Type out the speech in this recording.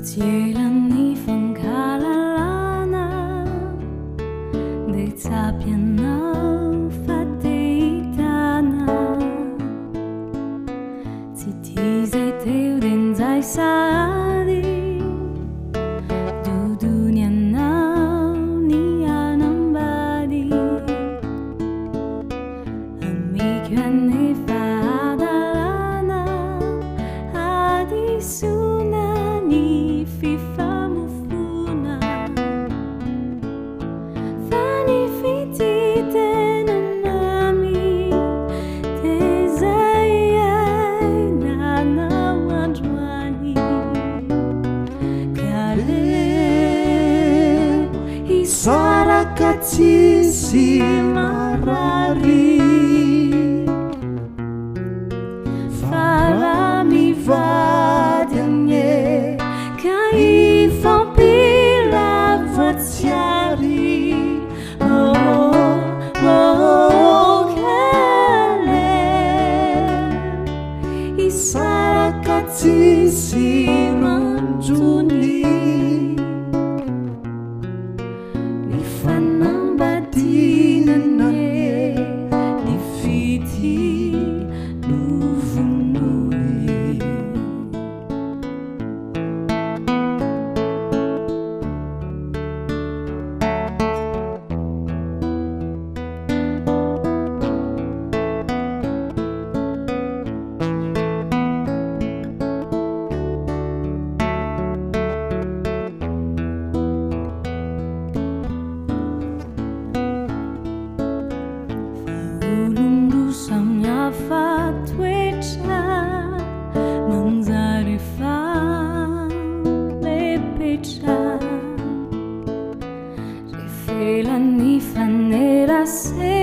Jelan'ny fankalalana dia tsapianao fa te hitana. Tsy tia zay teo dia nizay sady dodony anao ny anambady. Amiky anefa adalana adisona ny fifamofona. Fa ny fititena mami dia zay ainanao androany. Ka leo hisaraka tsisy marary, fa raha mivady anye ka ifampilavoatsiary. hisaraka tsisy manjony, ny fanambadinana ny fity novon'oly. Ulundu samihafa toetra manjary falepetra. Rehefa elan'ny fanerasera